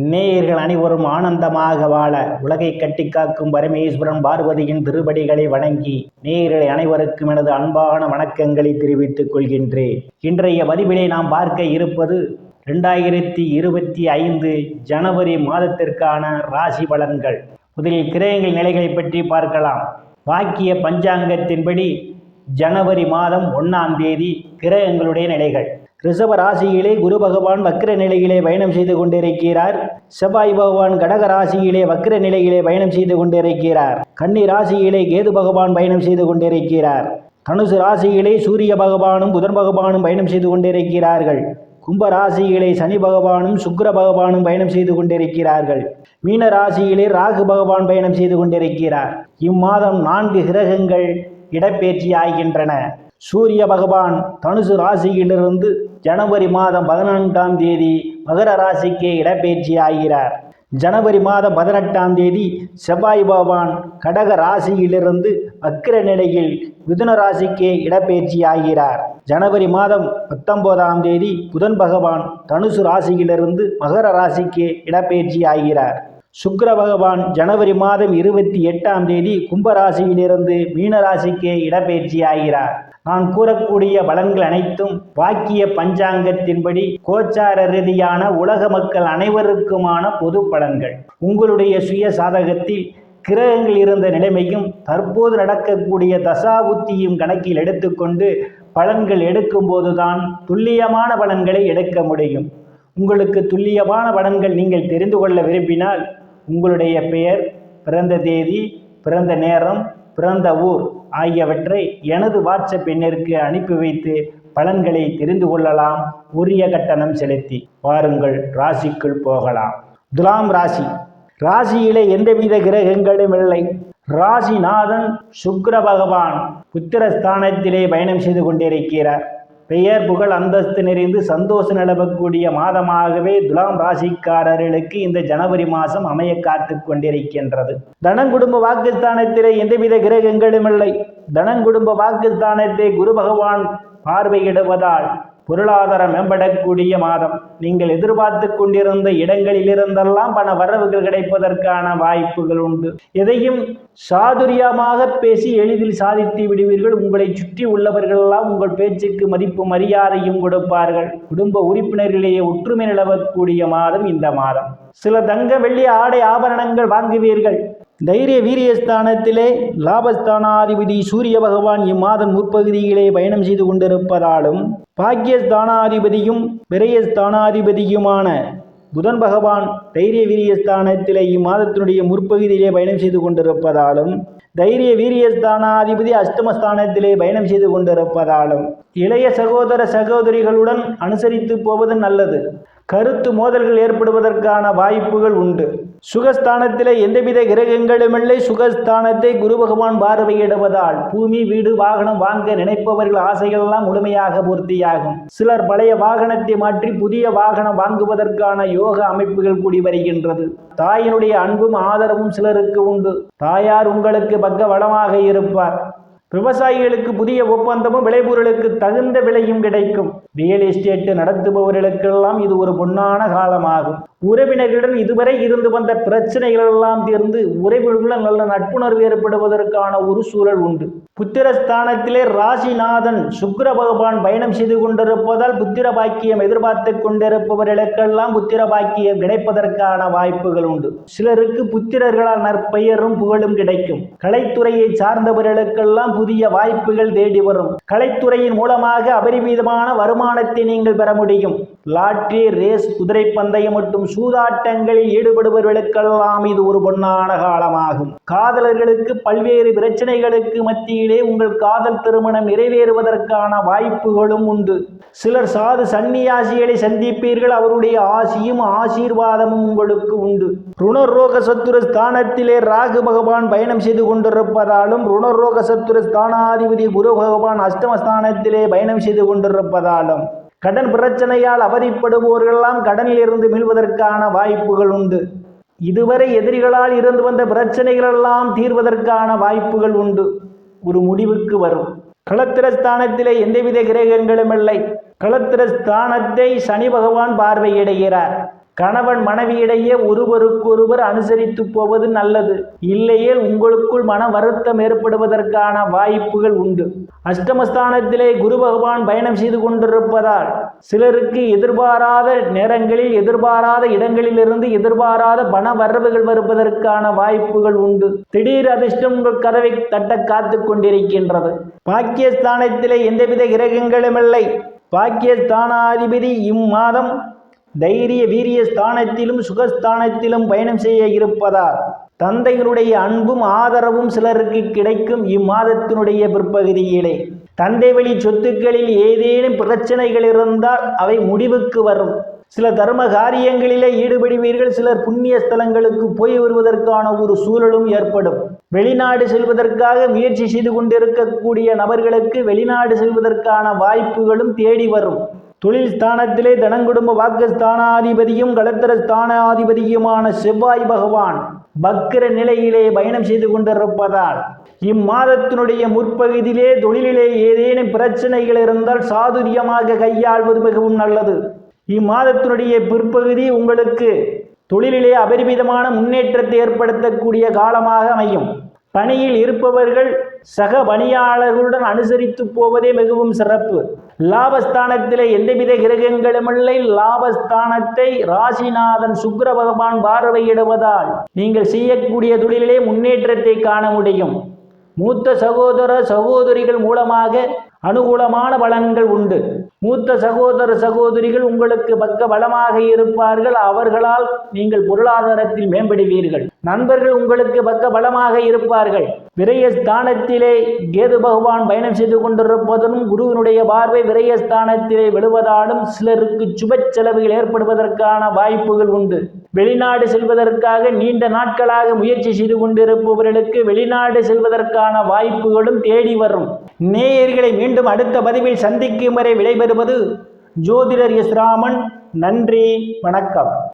நேயர்கள் அனைவரும் ஆனந்தமாக வாழ உலகை கட்டி காக்கும் பரமேஸ்வரன் பார்வதியின் திருவடிகளை வணங்கி நேயர்கள் அனைவருக்கும் எனது அன்பான வணக்கங்களை தெரிவித்துக் கொள்கின்றேன். இன்றைய பதிவிலே நாம் பார்க்க இருப்பது 2025 ஜனவரி மாதத்திற்கான ராசி பலன்கள். முதலில் கிரகங்கள் நிலைகளை பற்றி பார்க்கலாம். வாக்கிய பஞ்சாங்கத்தின்படி ஜனவரி மாதம் 1ஆம் தேதி கிரகங்களுடைய நிலைகள். ரிஷப ராசியிலே குரு பகவான் வக்ர நிலையிலே பயணம் செய்து கொண்டிருக்கிறார். செவ்வாய் பகவான் கடக ராசியிலே வக்ர நிலையிலே பயணம் செய்து கொண்டிருக்கிறார். கன்னி ராசியிலே கேது பகவான் பயணம் செய்து கொண்டிருக்கிறார். தனுசு ராசியிலே சூரிய பகவானும் புதன் பகவானும் பயணம் செய்து கொண்டிருக்கிறார்கள். கும்ப ராசியிலே சனி பகவானும் சுக்கிர பகவானும் பயணம் செய்து கொண்டிருக்கிறார்கள். மீன ராசியிலே ராகு பகவான் பயணம் செய்து கொண்டிருக்கிறார். இம்மாதம் 4 கிரகங்கள் இடப்பெயர்ச்சி ஆகின்றன. சூரிய பகவான் தனுசு ராசியிலிருந்து ஜனவரி மாதம் 14ஆம் தேதி மகர ராசிக்கு இடப்பெயர்ச்சி ஆகிறார். ஜனவரி மாதம் 18ஆம் தேதி செவ்வாய் பகவான் கடக ராசியிலிருந்து வக்ர நிலையில் மிதுன ராசிக்கு இடப்பெயர்ச்சி ஆகிறார். ஜனவரி மாதம் 19ஆம் தேதி புதன் பகவான் தனுசு ராசியிலிருந்து மகர ராசிக்கு இடப்பெயர்ச்சி ஆகிறார். சுக்கிர பகவான் ஜனவரி மாதம் 28ஆம் தேதி கும்பராசியிலிருந்து மீன ராசிக்கு இடப்பெயர்ச்சி ஆகிறார். நான் கூறக்கூடிய பலன்கள் அனைத்தும் வாக்கிய பஞ்சாங்கத்தின்படி கோச்சார ரீதியான உலக மக்கள் அனைவருக்குமான பொது பலன்கள். உங்களுடைய சுய சாதகத்தில் கிரகங்கள் இருந்த நிலைமையும் தற்போது நடக்கக்கூடிய தசாபுத்தியும் கணக்கில் எடுத்துக்கொண்டு பலன்கள் எடுக்கும்போதுதான் துல்லியமான பலன்களை எடுக்க முடியும். உங்களுக்கு துல்லியமான பலன்கள் நீங்கள் தெரிந்து கொள்ள விரும்பினால் உங்களுடைய பெயர், பிறந்த தேதி, பிறந்த நேரம், பிறந்த ஊர் ஆகியவற்றை எனது வாட்ஸ்அப் எண்ணிற்கு அனுப்பி வைத்து பலன்களை தெரிந்து கொள்ளலாம். உரிய கட்டணம் செலுத்தி. வாருங்கள் ராசிக்குள் போகலாம். துலாம் ராசி. ராசியிலே எந்தவித கிரகங்களும் இல்லை. ராசிநாதன் சுக்கிர பகவான் புத்திரஸ்தானத்திலே பயணம் செய்து கொண்டிருக்கிறார். பெயர் புகழ் அந்தஸ்து நிறைந்து சந்தோஷம் நிலவக்கூடிய மாதமாகவே துலாம் ராசிக்காரர்களுக்கு இந்த ஜனவரி மாதம் அமைய காத்து கொண்டிருக்கின்றது. தனங்குடும்ப வாக்குஸ்தானத்திலே எந்தவித கிரகங்களும் இல்லை. தனங்குடும்ப வாக்குஸ்தானத்தை குரு பகவான் பார்வையிடுவதால் பொருளாதாரம் மேம்படக்கூடிய மாதம். நீங்கள் எதிர்பார்த்து கொண்டிருந்த இடங்களிலிருந்தெல்லாம் பண வரவுகள் கிடைப்பதற்கான வாய்ப்புகள் உண்டு. எதையும் சாதுரியமாக பேசி எளிதில் சாதித்து விடுவீர்கள். உங்களை சுற்றி உள்ளவர்களெல்லாம் உங்கள் பேச்சுக்கு மதிப்பு மரியாதையும் கொடுப்பார்கள். குடும்ப உறுப்பினர்களிடையே ஒற்றுமை நிலவக்கூடிய மாதம் இந்த மாதம். சில தங்க வெள்ளி ஆடை ஆபரணங்கள் வாங்குவீர்கள். தைரிய வீரியஸ்தானத்திலே லாபஸ்தானாதிபதி சூரிய பகவான் இம்மாதம் முற்பகுதியிலே பயணம் செய்து கொண்டிருப்பதாலும் பாக்கியஸ்தானாதிபதியும் விரயஸ்தானாதிபதியுமான புதன் பகவான் தைரிய வீரியஸ்தானத்திலே இம்மாதத்தினுடைய முற்பகுதியிலே பயணம் செய்து கொண்டிருப்பதாலும் தைரிய வீரியஸ்தானாதிபதி அஷ்டமஸ்தானத்திலே பயணம் செய்து கொண்டிருப்பதாலும் இளைய சகோதர சகோதரிகளுடன் அனுசரித்து போவது நல்லது. கருத்து மோதல்கள் ஏற்படுவதற்கான வாய்ப்புகள் உண்டு. சுகஸ்தானத்திலே எந்தவித கிரகங்களும் இல்லை. சுகஸ்தானத்தை குரு பகவான் பார்வையிடுவதால் பூமி, வீடு, வாகனம் வாங்க நினைப்பவர்கள் ஆசைகளெல்லாம் முழுமையாக பூர்த்தியாகும். சிலர் பழைய வாகனத்தை மாற்றி புதிய வாகனம் வாங்குவதற்கான யோக அமைப்புகள் கூடி வருகின்றது. தாயினுடைய அன்பும் ஆதரவும் சிலருக்கு உண்டு. தாயார் உங்களுக்கு பக்க வளமாக இருப்பார். விவசாயிகளுக்கு புதிய ஒப்பந்தமும் விளைபொருளுக்கு தகுந்த விலையும் கிடைக்கும். ரியல் எஸ்டேட் நடத்துபவர்களுக்கெல்லாம் இது ஒரு பொன்னான காலமாகும். உறவினர்களுடன் இதுவரை இருந்து வந்த பிரச்சனைகள் எல்லாம் தீர்ந்து உறவினர்களுடன் நல்ல நட்புணர்வு ஏற்படுவதற்கான ஒரு சூழல் உண்டு. புத்திரஸ்தானத்திலே ராசிநாதன் சுக்கிர பகவான் பயணம் செய்து கொண்டிருப்பதால் புத்திர பாக்கியம் எதிர்பார்த்து கொண்டிருப்பவர்களுக்கெல்லாம் புத்திர பாக்கியம் கிடைப்பதற்கான வாய்ப்புகள் உண்டு. சிலருக்கு புத்திரர்களால் நற்பெயரும் புகழும் கிடைக்கும். கலைத்துறையை சார்ந்தவர்களுக்கெல்லாம் புதிய வாய்ப்புகள் தேடி வரும். கலைத்துறையின் மூலமாக அபரிமிதமான வருமானத்தை நீங்கள் பெற முடியும். லாட்டரி, ரேஸ், குதிரை பந்தயம் மற்றும் சூதாட்டங்களில் ஈடுபடுபவர்களுக்கெல்லாம் இது ஒரு பொன்னான காலமாகும். காதலர்களுக்கு பல்வேறு பிரச்சனைகளுக்கு மத்தியிலே உங்கள் காதல் திருமணம் நிறைவேறுவதற்கான வாய்ப்புகளும் உண்டு. சிலர் சாது சன்னியாசிகளை சந்திப்பீர்கள். அவருடைய ஆசியும் ஆசீர்வாதமும் உங்களுக்கு உண்டு. ருணரோக சத்துரு ஸ்தானத்திலே ராகு பகவான் பயணம் செய்து கொண்டிருப்பதாலும் ருணரோக சத்துரு ஸ்தானாதிபதி குரு பகவான் அஷ்டமஸ்தானத்திலே பயணம் செய்து கொண்டிருப்பதாலும் கடன் பிரச்சனையால் அவதிப்படுவோர்களெல்லாம் கடனில் இருந்து மீள்வதற்கான வாய்ப்புகள் உண்டு. இதுவரை எதிரிகளால் இருந்து வந்த பிரச்சனைகள் எல்லாம் தீர்வதற்கான வாய்ப்புகள் உண்டு. ஒரு முடிவுக்கு வரும். களத்திரஸ்தானத்திலே எந்தவித கிரகங்களும் இல்லை. களத்திரஸ்தானத்தை சனி பகவான் பார்வையிடுகிறார். கணவன் மனைவியிடையே ஒருவருக்கொருவர் அனுசரித்து போவது நல்லது. இல்லையேல் உங்களுக்குள் மன வருத்தம் ஏற்படுவதற்கான வாய்ப்புகள் உண்டு. அஷ்டமஸ்தானத்திலே குரு பகவான் பயணம் செய்து கொண்டிருப்பதால் சிலருக்கு எதிர்பாராத நேரங்களில் எதிர்பாராத இடங்களிலிருந்து எதிர்பாராத பண வரவுகள் வருவதற்கான வாய்ப்புகள் உண்டு. திடீர் அதிர்ஷ்டம் உங்கள் கதவை தட்ட காத்து கொண்டிருக்கின்றது. பாக்கியஸ்தானத்திலே எந்தவித கிரகங்களுமில்லை. பாக்கியஸ்தானாதிபதி இம்மாதம் தைரிய வீரிய ஸ்தானத்திலும் சுகஸ்தானத்திலும் பயணம் செய்ய இருப்பதால் தந்தையினுடைய அன்பும் ஆதரவும் சிலருக்கு கிடைக்கும். இம்மாதத்தினுடைய பிற்பகுதியிலே தந்தை வழி சொத்துக்களில் ஏதேனும் பிரச்சனைகள் இருந்தால் அவை முடிவுக்கு வரும். சில தர்ம காரியங்களிலே ஈடுபடுவீர்கள். சிலர் புண்ணிய ஸ்தலங்களுக்கு போய் வருவதற்கான ஒரு சூழலும் ஏற்படும். வெளிநாடு செல்வதற்காக முயற்சி செய்து கொண்டிருக்கக்கூடிய நபர்களுக்கு வெளிநாடு செல்வதற்கான வாய்ப்புகளும் தேடி வரும். தொழில் ஸ்தானத்திலே தனங்குடும்ப வாக்குஸ்தானாதிபதியும் களத்திர ஸ்தானாதிபதியுமான செவ்வாய் பகவான் வக்கிர நிலையிலே பயணம் செய்து கொண்டிருப்பதால் இம்மாதத்தினுடைய முற்பகுதியிலே தொழிலிலே ஏதேனும் பிரச்சனைகள் இருந்தால் சாதுரியமாக கையாள்வது மிகவும் நல்லது. இம்மாதத்தினுடைய பிற்பகுதி உங்களுக்கு தொழிலிலே அபரிமிதமான முன்னேற்றத்தை ஏற்படுத்தக்கூடிய காலமாக அமையும். பணியில் இருப்பவர்கள் சக பணியாளர்களுடன் அனுசரித்து போவதே மிகவும் சிறப்பு. லாபஸ்தானத்திலே எந்தவித கிரகங்களுமில்லை. லாபஸ்தானத்தை ராசிநாதன் சுக்கிர பகவான் பார்வையிடுவதால் நீங்கள் செய்யக்கூடிய தொழிலிலே முன்னேற்றத்தை காண முடியும். மூத்த சகோதர சகோதரிகள் மூலமாக அனுகூலமான பலன்கள் உண்டு. மூத்த சகோதர சகோதரிகள் உங்களுக்கு பக்க பலமாக இருப்பார்கள். அவர்களால் நீங்கள் பொருளாதாரத்தில் மேம்படுவீர்கள். நண்பர்கள் உங்களுக்கு பக்க பலமாக இருப்பார்கள். விரயஸ்தானத்திலே கேது பகவான் பயணம் செய்து கொண்டிருப்பதும் குருவினுடைய பார்வை விரயஸ்தானத்திலே விழுவதாலும் சிலருக்கு சுப செலவுகள் ஏற்படுவதற்கான வாய்ப்புகள் உண்டு. வெளிநாடு செல்வதற்காக நீண்ட நாட்களாக முயற்சி செய்து கொண்டிருப்பவர்களுக்கு வெளிநாடு செல்வதற்கான வாய்ப்புகளும் தேடி வரும். நேயர்களை மீண்டும் அடுத்த பதிவில் சந்திக்கும் வரை விடைபெறுவது ஜோதிடர் எஸ் ராமன். நன்றி, வணக்கம்.